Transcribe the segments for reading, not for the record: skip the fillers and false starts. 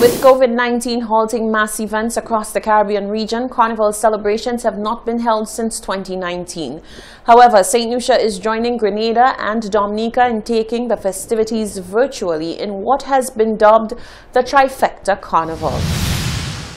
With COVID-19 halting mass events across the Caribbean region, Carnival celebrations have not been held since 2019. However, St. Lucia is joining Grenada and Dominica in taking the festivities virtually in what has been dubbed the Trifecta Carnival.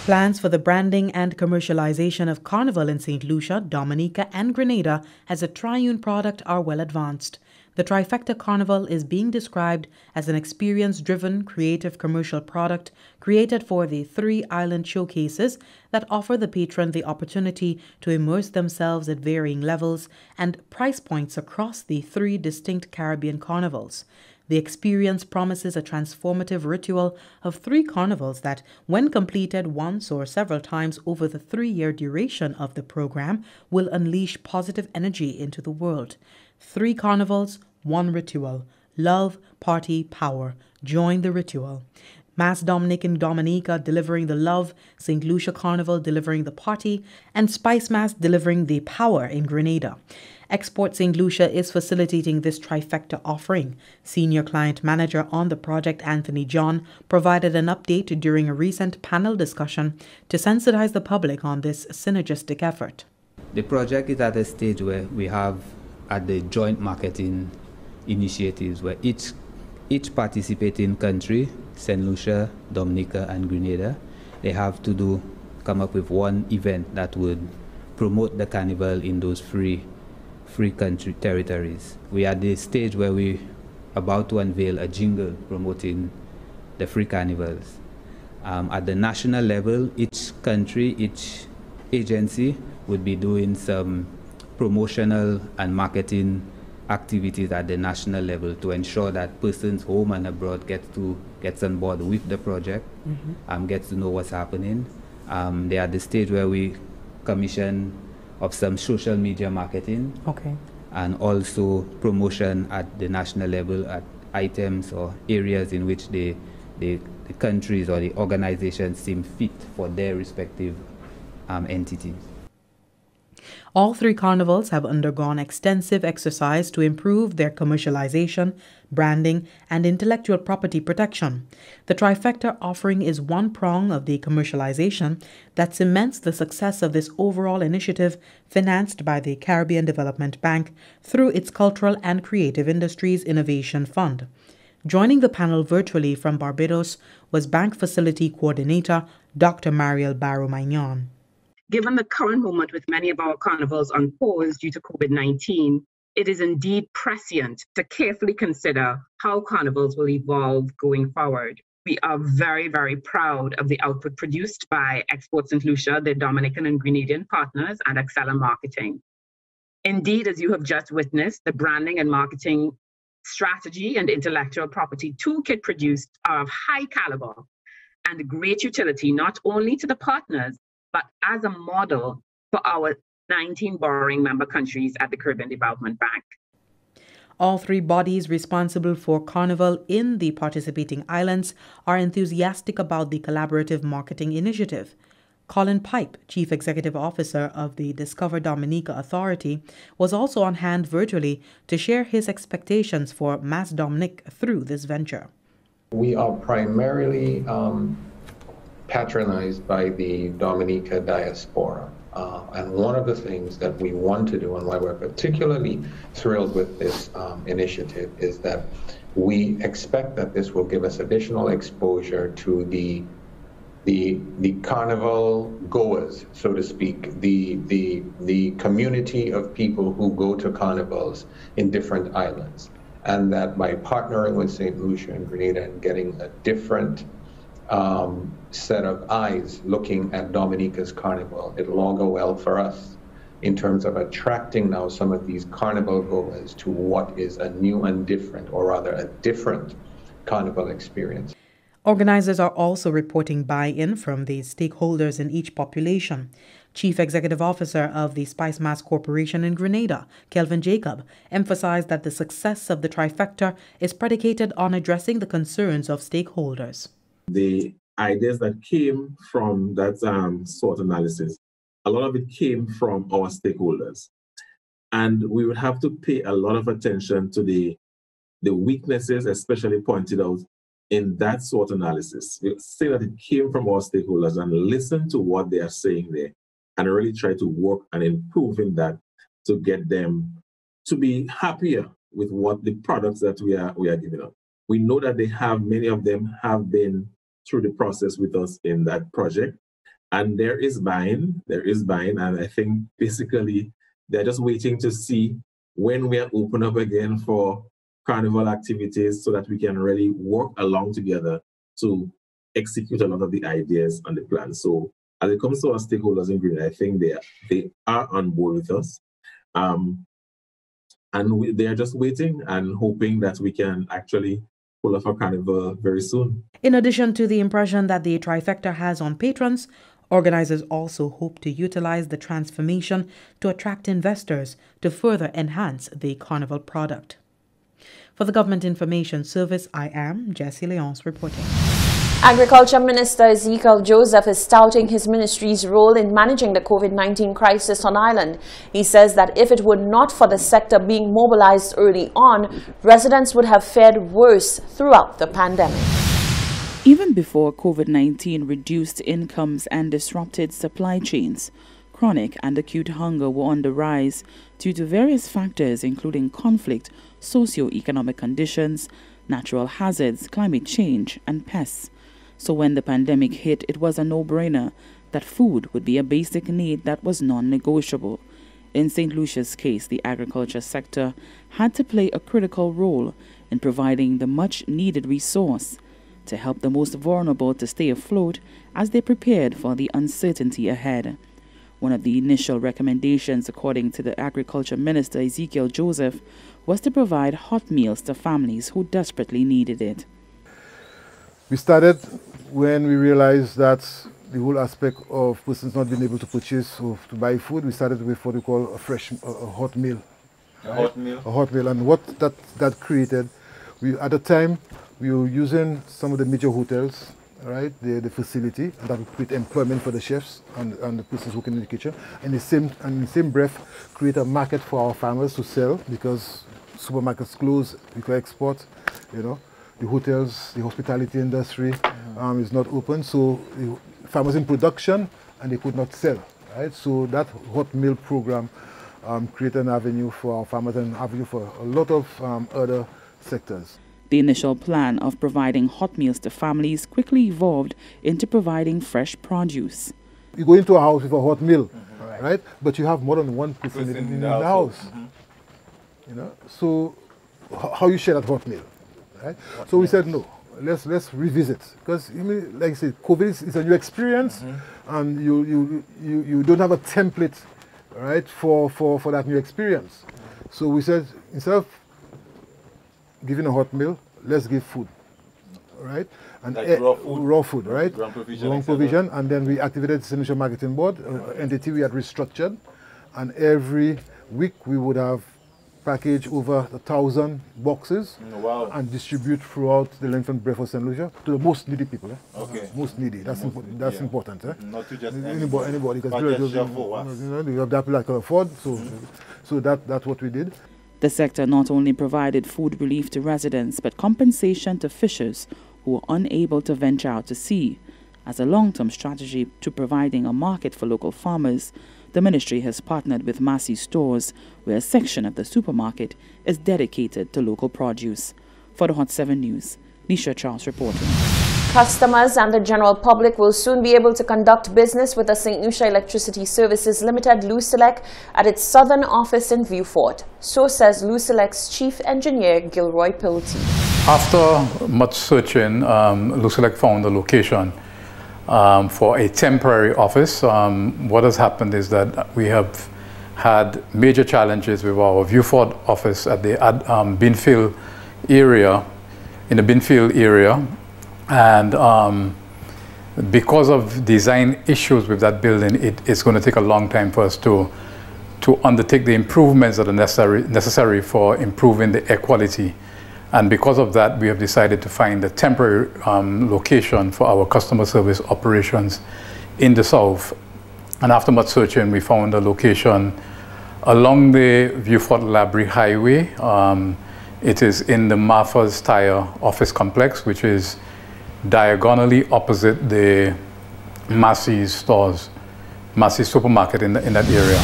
Plans for the branding and commercialization of Carnival in St. Lucia, Dominica and Grenada as a triune product are well advanced. The Trifecta Carnival is being described as an experience-driven, creative commercial product created for the 3 island showcases that offer the patron the opportunity to immerse themselves at varying levels and price points across the 3 distinct Caribbean carnivals. The experience promises a transformative ritual of 3 carnivals that, when completed once or several times over the 3-year duration of the program, will unleash positive energy into the world. 3 carnivals, 1 ritual. Love, party, power. Join the ritual. Mas Dominic in Dominica delivering the love, St. Lucia Carnival delivering the party, and Spice Mas delivering the power in Grenada. Export St. Lucia is facilitating this trifecta offering. Senior Client Manager on the project, Anthony John, provided an update during a recent panel discussion to sensitize the public on this synergistic effort. The project is at a stage where we have at the joint marketing initiatives where each participating country, St. Lucia, Dominica and Grenada, they have to come up with one event that would promote the carnival in those free country territories. We are at the stage where we about to unveil a jingle promoting the free carnivals. At the national level, each country, each agency would be doing some promotional and marketing activities at the national level to ensure that persons home and abroad gets on board with the project, gets to know what's happening. They are at the stage where we commission of some social media marketing, and also promotion at the national level at items or areas in which the countries or the organizations seem fit for their respective entities. All 3 carnivals have undergone extensive exercise to improve their commercialization, branding, and intellectual property protection. The Trifecta offering is one prong of the commercialization that cements the success of this overall initiative financed by the Caribbean Development Bank through its Cultural and Creative Industries Innovation Fund. Joining the panel virtually from Barbados was Bank Facility Coordinator Dr. Mariel Barrow-Magnon. Given the current moment with many of our carnivals on pause due to COVID-19, it is indeed prescient to carefully consider how carnivals will evolve going forward. We are very, very proud of the output produced by Export St. Lucia, their Dominican and Grenadian partners, and Excella Marketing. Indeed, as you have just witnessed, the branding and marketing strategy and intellectual property toolkit produced are of high caliber and great utility not only to the partners, but as a model for our 19 borrowing member countries at the Caribbean Development Bank. All 3 bodies responsible for Carnival in the participating islands are enthusiastic about the collaborative marketing initiative. Colin Pipe, Chief Executive Officer of the Discover Dominica Authority, was also on hand virtually to share his expectations for Mas Dominic through this venture. We are primarily patronized by the Dominica diaspora. And one of the things that we want to do and why we're particularly thrilled with this initiative is that we expect that this will give us additional exposure to the carnival goers, so to speak, the community of people who go to carnivals in different islands. And that by partnering with St. Lucia and Grenada and getting a different set of eyes looking at Dominica's carnival, it'll all go well for us in terms of attracting now some of these carnival goers to what is a new and different, or rather a different carnival experience. Organizers are also reporting buy-in from the stakeholders in each population. Chief Executive Officer of the Spice Mas Corporation in Grenada, Kelvin Jacob, emphasized that the success of the Trifecta is predicated on addressing the concerns of stakeholders. The ideas that came from that SWOT analysis, a lot of it came from our stakeholders. And we would have to pay a lot of attention to the weaknesses, especially pointed out in that SWOT analysis, we say that it came from our stakeholders and listen to what they are saying there and really try to work on improving that to get them to be happier with what the products that we are giving up. We know that many of them have been through the process with us in that project, and there is buy-in, and I think basically they're just waiting to see when we are open up again for carnival activities so that we can really work along together to execute a lot of the ideas and the plans. So as it comes to our stakeholders in Grenada, I think they are on board with us. And they are just waiting and hoping that we can actually pull off a carnival very soon. In addition to the impression that the trifecta has on patrons, organizers also hope to utilize the transformation to attract investors to further enhance the carnival product. For the Government Information Service, I am Jessie Leonce reporting. Agriculture Minister Ezekiel Joseph is touting his ministry's role in managing the COVID-19 crisis on island. He says that if it were not for the sector being mobilized early on, residents would have fared worse throughout the pandemic. Even before COVID-19 reduced incomes and disrupted supply chains, chronic and acute hunger were on the rise due to various factors including conflict, socio-economic conditions, natural hazards, climate change, and pests. So when the pandemic hit, it was a no-brainer that food would be a basic need that was non-negotiable. In St. Lucia's case, the agriculture sector had to play a critical role in providing the much-needed resource to help the most vulnerable to stay afloat as they prepared for the uncertainty ahead. One of the initial recommendations, according to the Agriculture Minister Ezekiel Joseph, was to provide hot meals to families who desperately needed it. We started when we realized that the whole aspect of persons not being able to purchase or to buy food. We started with what we call a hot meal. A hot meal? A hot meal. And what that created, at the time, we were using some of the major hotels, right, the facility, and that would create employment for the chefs and the persons working in the kitchen. And in the same breath, create a market for our farmers to sell, because supermarkets close, we can export, you know. The hotels, the hospitality industry is not open, so the farmers in production and they could not sell, right? So that hot meal program created an avenue for our farmers and an avenue for a lot of other sectors. The initial plan of providing hot meals to families quickly evolved into providing fresh produce. You go into a house with a hot meal, right? But you have more than one person in the house. You know, so how you share that hot meal? Right? So we said no, let's revisit, because like I said, COVID is a new experience, and you don't have a template, right, for that new experience. So we said, instead of giving a hot meal, let's give food, right? And like raw food, right? Ground provision, and then we activated the St. Lucia Marketing Board, entity we had restructured, and every week we would have package over 1,000 boxes and distribute throughout the length and breadth of St. Lucia to the most needy people. Okay. Most needy. That's important. Not to just anybody. Because you have that people that can afford. So that's what we did. The sector not only provided food relief to residents, but compensation to fishers who were unable to venture out to sea. As a long-term strategy to providing a market for local farmers, the ministry has partnered with Massey Stores, where a section of the supermarket is dedicated to local produce. For the Hot 7 News, Nisha Charles reporting. Customers and the general public will soon be able to conduct business with the St. Lucia Electricity Services Limited, LUCELEC, at its southern office in Vieux Fort. So says LUCELEC's Chief Engineer, Gilroy Pilty. After much searching, LUCELEC found a location for a temporary office. What has happened is that we have had major challenges with our Vieux Fort office at the Binfield area, in the Binfield area, and because of design issues with that building, it's going to take a long time for us to undertake the improvements that are necessary for improving the air quality. And because of that, we have decided to find a temporary location for our customer service operations in the south. And after much searching, we found a location along the Vieux Fort Labrie Highway It is in the Martha's Tire office complex, which is diagonally opposite the Massey's stores, Massey's supermarket in that area.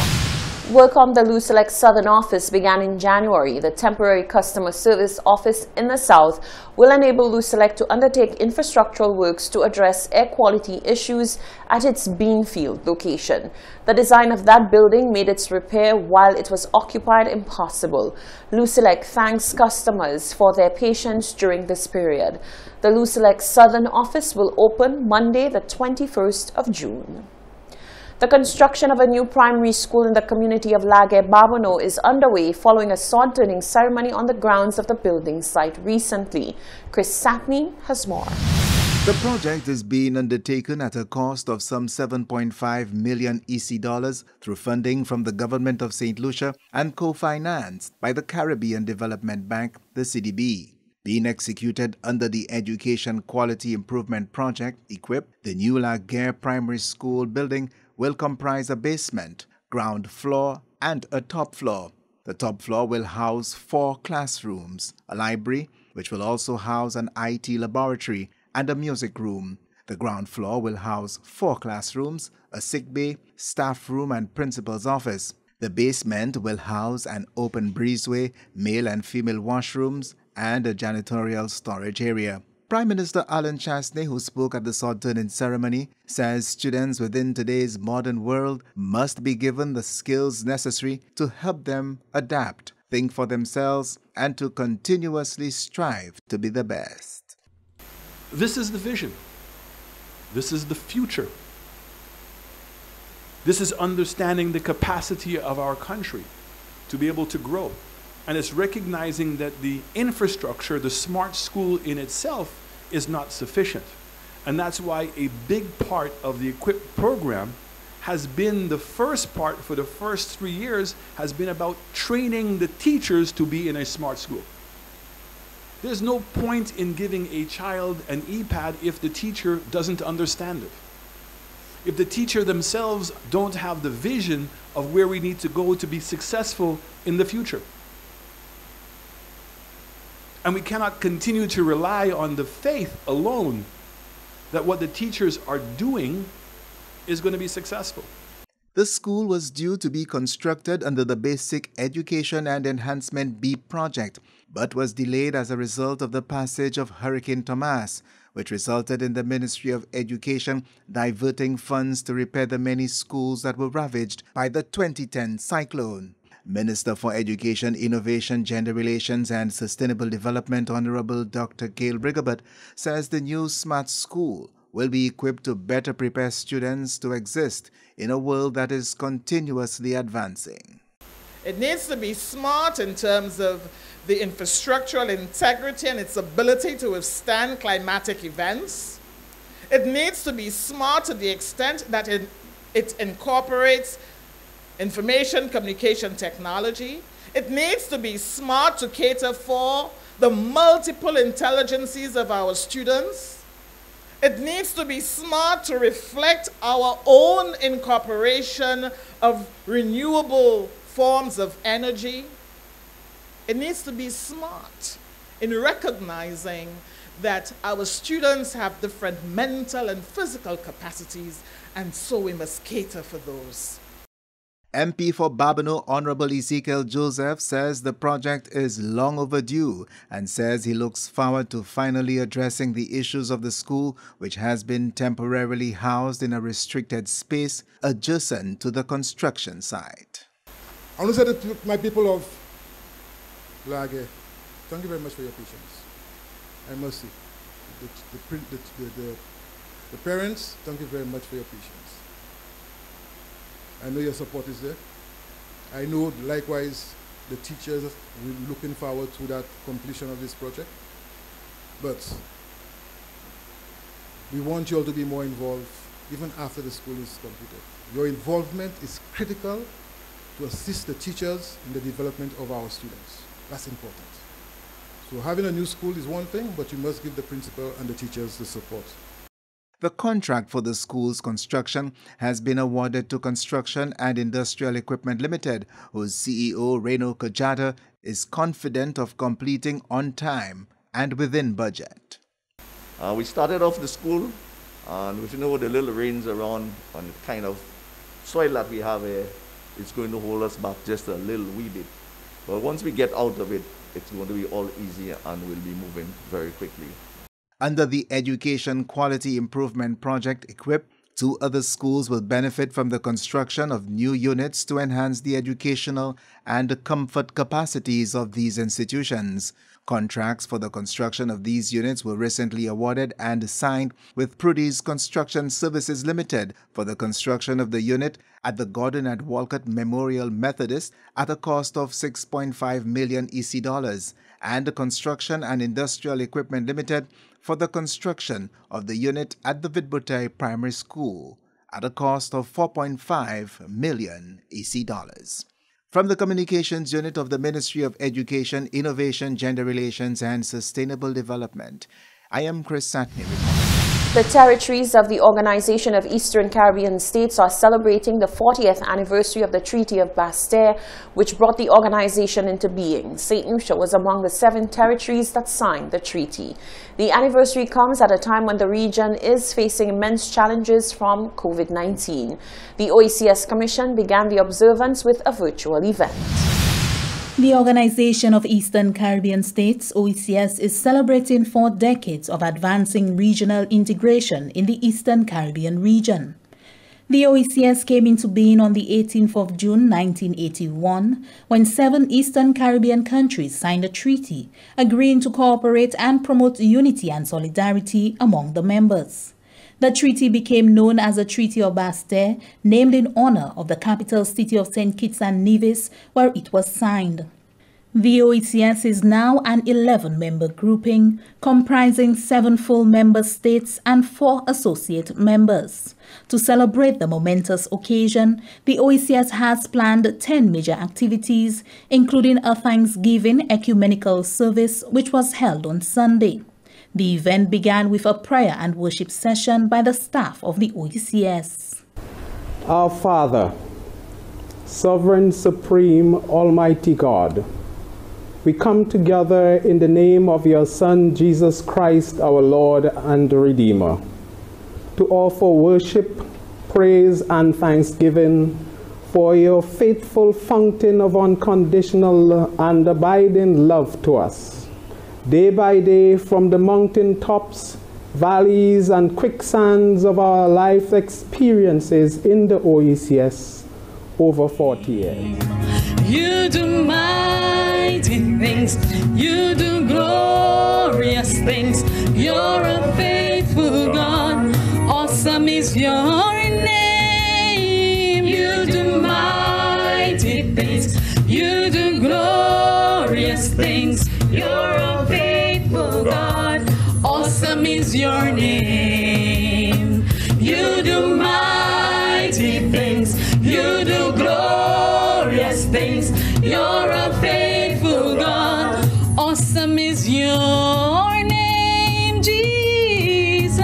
Work on the Luselec Southern office began in January. The temporary customer service office in the south will enable Luselec to undertake infrastructural works to address air quality issues at its Beanfield location. The design of that building made its repair while it was occupied impossible. Luselec thanks customers for their patience during this period. The Luselec Southern office will open Monday, the 21st of June. The construction of a new primary school in the community of Laguerre-Babonneau is underway following a sod-turning ceremony on the grounds of the building site recently. Chris Satney has more. The project is being undertaken at a cost of some 7.5 million EC dollars through funding from the government of St. Lucia and co-financed by the Caribbean Development Bank, the CDB. Being executed under the Education Quality Improvement Project, EQUIP, the new Laguerre Primary School building will comprise a basement, ground floor, and a top floor. The top floor will house 4 classrooms, a library, which will also house an IT laboratory, and a music room. The ground floor will house 4 classrooms, a sick bay, staff room, and principal's office. The basement will house an open breezeway, male and female washrooms, and a janitorial storage area. Prime Minister Alan Chastney, who spoke at the sod-turning ceremony, says students within today's modern world must be given the skills necessary to help them adapt, think for themselves, and to continuously strive to be the best. This is the vision. This is the future. This is understanding the capacity of our country to be able to grow. And it's recognizing that the infrastructure, the smart school in itself, is not sufficient. And that's why a big part of the EQUIP program has been, the first part for the first 3 years, has been about training the teachers to be in a smart school. There's no point in giving a child an iPad if the teacher doesn't understand it. If the teacher themselves don't have the vision of where we need to go to be successful in the future. And we cannot continue to rely on the faith alone that what the teachers are doing is going to be successful. The school was due to be constructed under the Basic Education and Enhancement BEEP project, but was delayed as a result of the passage of Hurricane Tomas, which resulted in the Ministry of Education diverting funds to repair the many schools that were ravaged by the 2010 cyclone. Minister for Education, Innovation, Gender Relations and Sustainable Development, Honorable Dr. Gail Brigabert, says the new smart school will be equipped to better prepare students to exist in a world that is continuously advancing. It needs to be smart in terms of the infrastructural integrity and its ability to withstand climatic events. It needs to be smart to the extent that it incorporates information communication technology. It needs to be smart to cater for the multiple intelligences of our students. It needs to be smart to reflect our own incorporation of renewable forms of energy. It needs to be smart in recognizing that our students have different mental and physical capacities, and so we must cater for those. MP for Babonneau, Honorable Ezekiel Joseph, says the project is long overdue and says he looks forward to finally addressing the issues of the school, which has been temporarily housed in a restricted space adjacent to the construction site. I want to say to my people of Laguerre, thank you very much for your patience and mercy. The parents, thank you very much for your patience. I know your support is there. I know likewise the teachers are looking forward to that completion of this project. But we want you all to be more involved even after the school is completed. Your involvement is critical to assist the teachers in the development of our students. That's important. So having a new school is one thing, but you must give the principal and the teachers the support. The contract for the school's construction has been awarded to Construction and Industrial Equipment Limited, whose CEO, Reno Kajata, is confident of completing on time and within budget. We started off the school, and with the little rains around and the kind of soil that we have here, it's going to hold us back just a little wee bit. But once we get out of it, it's going to be all easy and we'll be moving very quickly. Under the Education Quality Improvement Project EQUIP, 2 other schools will benefit from the construction of new units to enhance the educational and comfort capacities of these institutions. Contracts for the construction of these units were recently awarded and signed with Prudy's Construction Services Limited for the construction of the unit at the Gordon and Walcott Memorial Methodist at a cost of $6.5 million EC, and the Construction and Industrial Equipment Limited for the construction of the unit at the Vidbutei Primary School at a cost of $4.5 million EC. From the Communications Unit of the Ministry of Education, Innovation, Gender Relations and Sustainable Development, I am Chris Satney. The territories of the Organization of Eastern Caribbean States are celebrating the 40th anniversary of the Treaty of Basse-Terre, which brought the organization into being. St. Lucia was among the 7 territories that signed the treaty. The anniversary comes at a time when the region is facing immense challenges from COVID-19. The OECS Commission began the observance with a virtual event. The Organization of Eastern Caribbean States, OECS, is celebrating 4 decades of advancing regional integration in the Eastern Caribbean region. The OECS came into being on the 18th of June 1981 when 7 Eastern Caribbean countries signed a treaty agreeing to cooperate and promote unity and solidarity among the members. The treaty became known as the Treaty of Basse-Terre, named in honor of the capital city of St. Kitts and Nevis, where it was signed. The OECS is now an 11-member grouping, comprising 7 full member states and 4 associate members. To celebrate the momentous occasion, the OECS has planned 10 major activities, including a Thanksgiving ecumenical service, which was held on Sunday. The event began with a prayer and worship session by the staff of the OECS. Our Father, Sovereign, Supreme, Almighty God, we come together in the name of your Son, Jesus Christ, our Lord and Redeemer, to offer worship, praise, and thanksgiving for your faithful fountain of unconditional and abiding love to us. Day by day, from the mountain tops, valleys, and quicksands of our life experiences in the OECS over 40 years. You do mighty things, you do glorious things, you're a faithful God, awesome is your name. You do mighty things, you do glorious things, you're a faithful God, awesome is your name. You do mighty things, you do glorious things, you're a faithful God, awesome is your name, Jesus.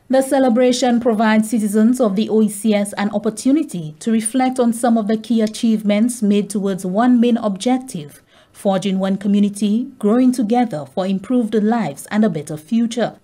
The celebration provides citizens of the OECS an opportunity to reflect on some of the key achievements made towards one main objective: forging one community, growing together for improved lives and a better future.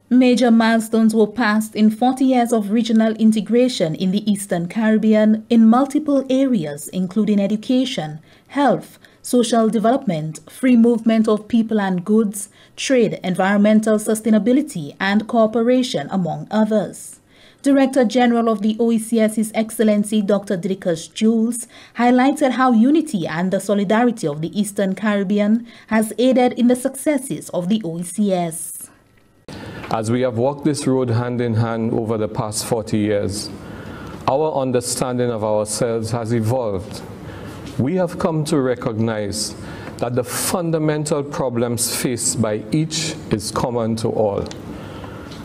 Major milestones were passed in 40 years of regional integration in the Eastern Caribbean in multiple areas, including education, health, social development, free movement of people and goods, trade, environmental sustainability, and cooperation, among others. Director General of the OECS, His Excellency Dr. Didacus Jules, highlighted how unity and the solidarity of the Eastern Caribbean has aided in the successes of the OECS. As we have walked this road hand in hand over the past 40 years, our understanding of ourselves has evolved. We have come to recognize that the fundamental problems faced by each is common to all.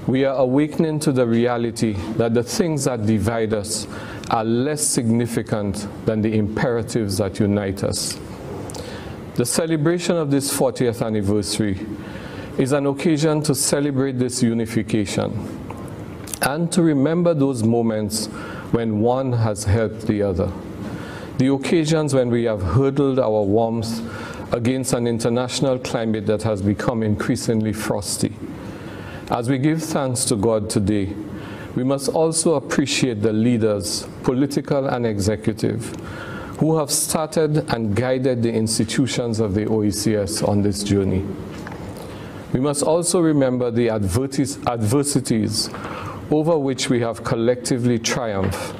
We are awakening to the reality that the things that divide us are less significant than the imperatives that unite us. The celebration of this 40th anniversary is an occasion to celebrate this unification and to remember those moments when one has helped the other. the occasions when we have hurdled our warmth against an international climate that has become increasingly frosty. As we give thanks to God today, we must also appreciate the leaders, political and executive, who have started and guided the institutions of the OECS on this journey. We must also remember the adversities over which we have collectively triumphed,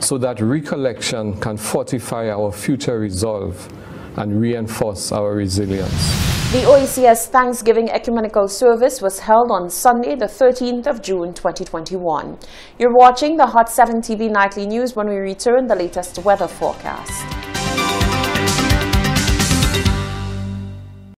so that recollection can fortify our future resolve and reinforce our resilience. The OECS Thanksgiving Ecumenical Service was held on Sunday, the 13th of June, 2021. You're watching the Hot 7 TV Nightly News. When we return, the latest weather forecast.